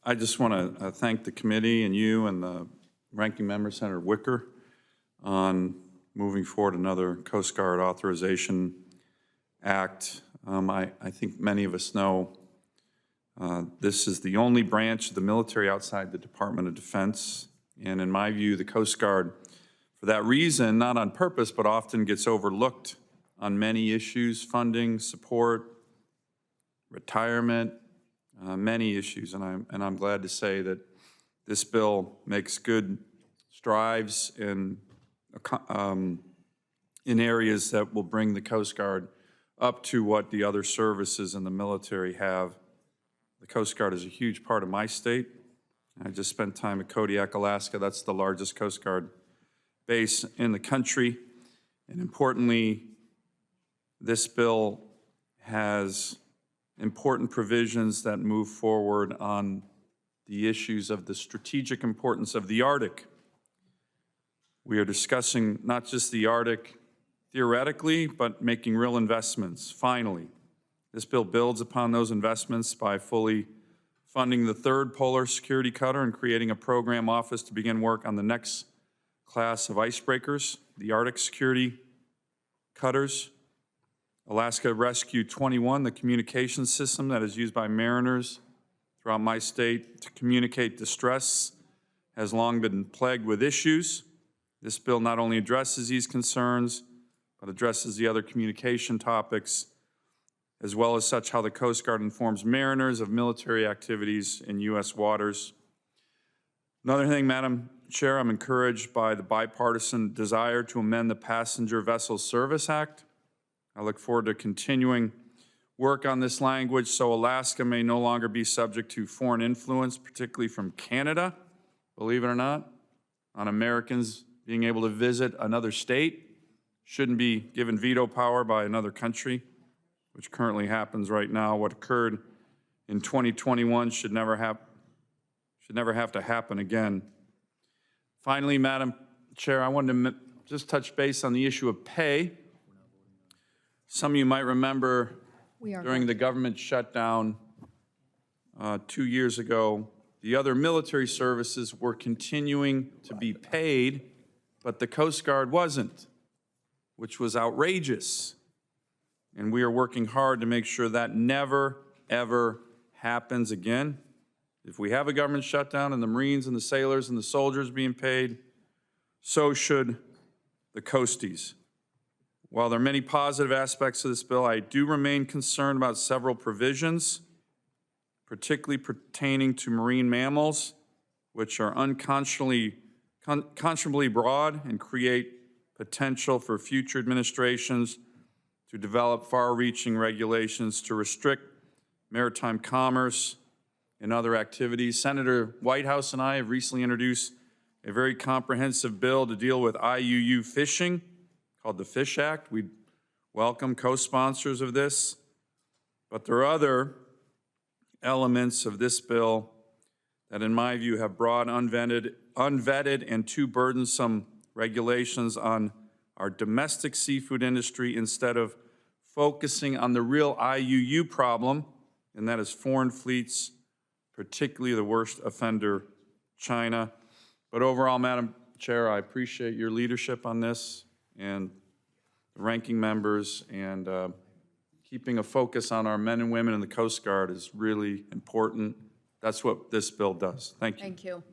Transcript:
I just want to thank the committee and you and the ranking member, Senator Wicker, on moving forward another Coast Guard Authorization Act. I think many of us know this is the only branch of the military outside the Department of Defense. And in my view, the Coast Guard, for that reason, not on purpose, but often gets overlooked on many issues: funding, support, retirement, many issues. And I'm glad to say that this bill makes good strides in areas that will bring the Coast Guard up to what the other services in the military have. The Coast Guard is a huge part of my state. I just spent time at Kodiak, Alaska. That's the largest Coast Guard base in the country. And importantly, this bill has important provisions that move forward on the issues of the strategic importance of the Arctic. We are discussing not just the Arctic theoretically, but making real investments, finally. This bill builds upon those investments by fully funding the third polar security cutter and creating a program office to begin work on the next class of icebreakers, the Arctic security cutters. Alaska Rescue 21, the communication system that is used by mariners throughout my state to communicate distress, has long been plagued with issues. This bill not only addresses these concerns, but addresses the other communication topics, as well as such how the Coast Guard informs mariners of military activities in U.S. waters. Another thing, Madam Chair, I'm encouraged by the bipartisan desire to amend the Passenger Vessel Service Act. I look forward to continuing work on this language so Alaska may no longer be subject to foreign influence, particularly from Canada, believe it or not, on Americans being able to visit another state. Shouldn't be given veto power by another country, which currently happens right now. What occurred in 2021 should never have to happen again. Finally, Madam Chair, I wanted to just touch base on the issue of pay. Some of you might remember during the government shutdown 2 years ago, the other military services were continuing to be paid, but the Coast Guard wasn't, which was outrageous. And we are working hard to make sure that never, ever happens again. If we have a government shutdown and the Marines and the sailors and the soldiers being paid, so should the coasties. While there are many positive aspects of this bill, I do remain concerned about several provisions, particularly pertaining to marine mammals, which are unconscionably broad and create potential for future administrations to develop far-reaching regulations to restrict maritime commerce and other activities. Senator Whitehouse and I have recently introduced a very comprehensive bill to deal with IUU fishing called the Fish Act. We welcome co-sponsors of this, but there are other elements of this bill that, in my view, have broad, unvetted, and too burdensome regulations on our domestic seafood industry instead of focusing on the real IUU problem, and that is foreign fleets, particularly the worst offender, China. But overall, Madam Chair, I appreciate your leadership on this and the ranking members, and keeping a focus on our men and women in the Coast Guard is really important. That's what this bill does. Thank you. Thank you.